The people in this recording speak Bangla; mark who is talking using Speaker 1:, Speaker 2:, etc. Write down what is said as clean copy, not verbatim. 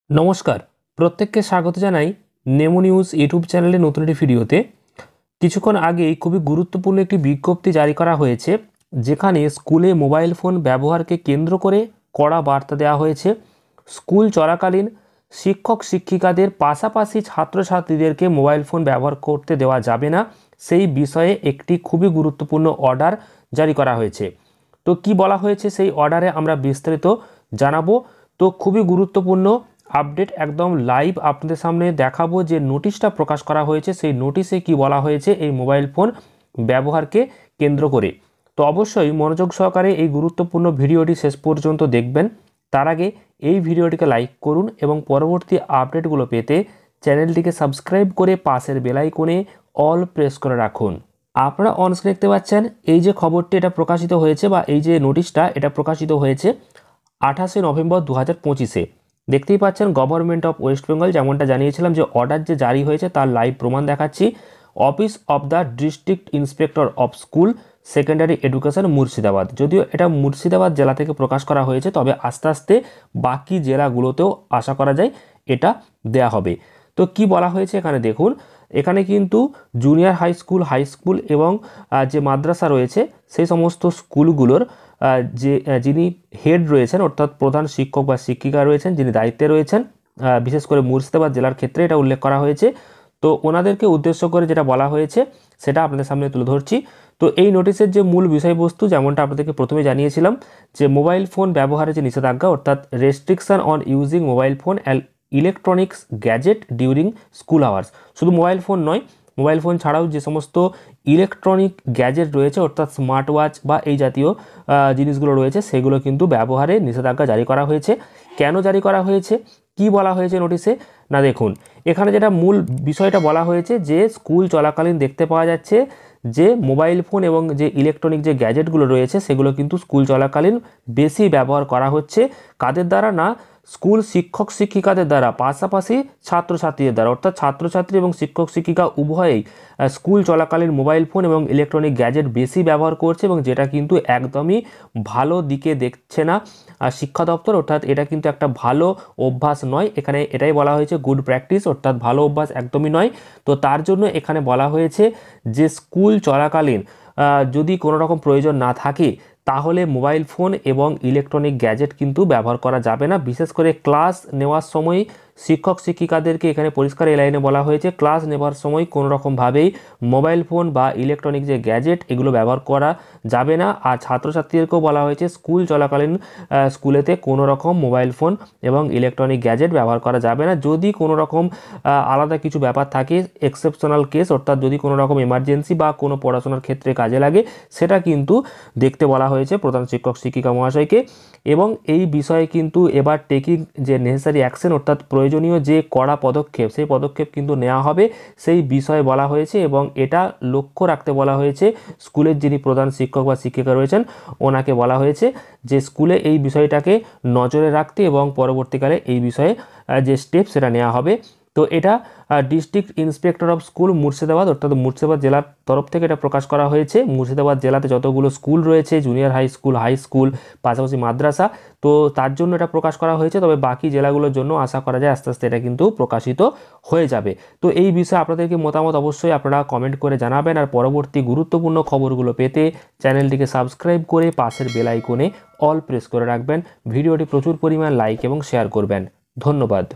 Speaker 1: নমস্কার, প্রত্যেককে স্বাগত জানাই নেমো নিউজ ইউটিউব চ্যানেলে নতুন একটি ভিডিওতে। কিছুক্ষণ আগেই খুবই গুরুত্বপূর্ণ একটি বিজ্ঞপ্তি জারি করা হয়েছে, যেখানে স্কুলে মোবাইল ফোন ব্যবহারকে কেন্দ্র করে কড়া বার্তা দেওয়া হয়েছে। স্কুল চলাকালীন শিক্ষক শিক্ষিকাদের পাশাপাশি ছাত্রছাত্রীদেরকে মোবাইল ফোন ব্যবহার করতে দেওয়া যাবে না, সেই বিষয়ে একটি খুবই গুরুত্বপূর্ণ অর্ডার জারি করা হয়েছে। তো কি বলা হয়েছে সেই অর্ডারে আমরা বিস্তারিত জানাবো। তো খুবই গুরুত্বপূর্ণ আপডেট, একদম লাইভ আপনাদের সামনে দেখাবো যে নোটিশটা প্রকাশ করা হয়েছে, সেই নোটিশে কি বলা হয়েছে এই মোবাইল ফোন ব্যবহারকে কেন্দ্র করে। তো অবশ্যই মনোযোগ সহকারে এই গুরুত্বপূর্ণ ভিডিওটি শেষ পর্যন্ত দেখবেন। তার আগে এই ভিডিওটিকে লাইক করুন এবং পরবর্তী আপডেটগুলো পেতে চ্যানেলটিকে সাবস্ক্রাইব করে পাশের বেল আইকনে অল প্রেস করে রাখুন। আপনারা অন স্ক্রিনে দেখতে পাচ্ছেন এই যে খবরটি এটা প্রকাশিত হয়েছে, বা এই যে নোটিশটা এটা প্রকাশিত হয়েছে 28শে নভেম্বর 2025-এ। দেখতেই পাচ্ছেন গভর্নমেন্ট অফ ওয়েস্ট বেঙ্গল, যেমনটা জানিয়েছিলাম যে অর্ডার যে জারি হয়েছে তার লাইভ প্রমাণ দেখাচ্ছি। Office of the district inspector of school secondary education Murshidabad. যদিও এটা মুর্শিদাবাদ জেলা থেকে প্রকাশ করা হয়েছে, তবে আস্তে আস্তে বাকি জেলাগুলোতেও আশা করা যায় এটা দেয়া হবে। তো কি বলা হয়েছে এখানে দেখুন, এখানে কিন্তু জুনিয়র হাই স্কুল এবং যে মাদ্রাসা রয়েছে সেই সমস্ত স্কুলগুলোর যিনি হেড রয়েছেন, অর্থাৎ প্রধান শিক্ষক বা শিক্ষিকা রয়েছেন, যিনি দায়িত্বে রয়েছেন, বিশেষ করে মুর্শিদাবাদ জেলার ক্ষেত্রে এটা উল্লেখ করা হয়েছে। তো ওনাদেরকে উদ্দেশ্য করে যেটা বলা হয়েছে সেটা আপনাদের সামনে তুলে ধরছি। তো এই নোটিশের যে মূল বিষয়বস্তু, যেমনটা আপনাদেরকে প্রথমে জানিয়েছিলাম, যে মোবাইল ফোন ব্যবহারে যে নিষেধাজ্ঞা, অর্থাৎ restriction on using mobile phone and electronics gadget during school hours. শুধু মোবাইল ফোন নয়, মোবাইল ফোন ছাড়াও যে সমস্ত ইলেকট্রনিক গ্যাজেট রয়েছে, অর্থাৎ স্মার্ট ওয়াচ বা এই জাতীয় জিনিসগুলো রয়েছে, সেগুলো কিন্তু ব্যবহারে নিষেধাজ্ঞা জারি করা হয়েছে। কেন জারি করা হয়েছে, কি বলা হয়েছে নোটিশে, না দেখুন এখানে যেটা মূল বিষয়টা বলা হয়েছে যে স্কুল চলাকালীন দেখতে পাওয়া যাচ্ছে যে মোবাইল ফোন এবং যে ইলেকট্রনিক যে গ্যাজেটগুলো রয়েছে সেগুলো কিন্তু স্কুল চলাকালীন বেশি ব্যবহার করা হচ্ছে। কাদের দ্বারা, না স্কুল শিক্ষক শিক্ষিকাদের দ্বারা, পাশাপাশি ছাত্রছাত্রীদের দ্বারা, অর্থাৎ ছাত্রছাত্রী এবং শিক্ষক শিক্ষিকা উভয়েই স্কুল চলাকালীন মোবাইল ফোন এবং ইলেকট্রনিক গ্যাজেট বেশি ব্যবহার করছে, এবং যেটা কিন্তু একদমই ভালো দিকে দেখছে না শিক্ষা দপ্তর। অর্থাৎ এটা কিন্তু একটা ভালো অভ্যাস নয়, এখানে এটাই বলা হয়েছে গুড প্র্যাকটিস, অর্থাৎ ভালো অভ্যাস একদমই নয়। তো তার জন্য এখানে বলা হয়েছে যে স্কুল চলাকালীন যদি কোনো রকম প্রয়োজন না থাকে তাহলে মোবাইল ফোন এবং ইলেকট্রনিক গ্যাজেট কিন্তু ব্যবহার করা যাবে না। বিশেষ করে ক্লাস নেওয়ার সময় শিক্ষক শিক্ষিকাদেরকে এখানে পরিষ্কার এই লাইনে বলা হয়েছে ক্লাস নেওয়ার সময় কোনো রকমভাবেই মোবাইল ফোন বা ইলেকট্রনিক যে গ্যাজেট এগুলো ব্যবহার করা যাবে না। আর ছাত্রছাত্রীদেরকেও বলা হয়েছে স্কুল চলাকালীন স্কুলেতে কোনো রকম মোবাইল ফোন এবং ইলেকট্রনিক গ্যাজেট ব্যবহার করা যাবে না। যদি কোনো রকম আলাদা কিছু ব্যাপার থাকে, এক্সেপশনাল কেস, অর্থাৎ যদি কোনো রকম এমার্জেন্সি বা কোনো পড়াশোনার ক্ষেত্রে কাজে লাগে, সেটা কিন্তু দেখতে বলা হয়েছে প্রধান শিক্ষক শিক্ষিকা মহাশয়কে। এবং এই বিষয়ে কিন্তু এবার টেকিং যে নেসেসারি অ্যাকশন, অর্থাৎ প্রয়োজনীয় যে কড়া পদক্ষেপ, সেই পদক্ষেপ কিন্তু নেওয়া হবে সেই বিষয়ে বলা হয়েছে। এবং এটা লক্ষ্য রাখতে বলা হয়েছে স্কুলের যিনি প্রধান শিক্ষক বা শিক্ষিকা রয়েছেন ওনাকে বলা হয়েছে যে স্কুলে এই বিষয়টাকে নজরে রাখতে এবং পরবর্তীকালে এই বিষয়ে যে স্টেপ সেটা নেওয়া হবে। তো এটা district inspector of school Murshidabad, অর্থাৎ মুর্শিদাবাদ জেলার তরফ থেকে এটা প্রকাশ করা হয়েছে। মুর্শিদাবাদ জেলাতে যতগুলো স্কুল রয়েছে, জুনিয়র হাই স্কুল পাশাপাশি মাদ্রাসা, তো তার জন্য এটা প্রকাশ করা হয়েছে। তবে বাকি জেলাগুলোর জন্য আশা করা যায় আস্তে আস্তে এটা কিন্তু প্রকাশিত হয়ে যাবে। তো এই বিষয়ে আপনাদেরকে মতামত অবশ্যই আপনারা কমেন্ট করে জানাবেন। আর পরবর্তী গুরুত্বপূর্ণ খবরগুলো পেতে চ্যানেলটিকে সাবস্ক্রাইব করে পাশের বেল আইকনে অল প্রেস করে রাখবেন। ভিডিওটি প্রচুর পরিমাণ লাইক এবং শেয়ার করবেন। ধন্যবাদ।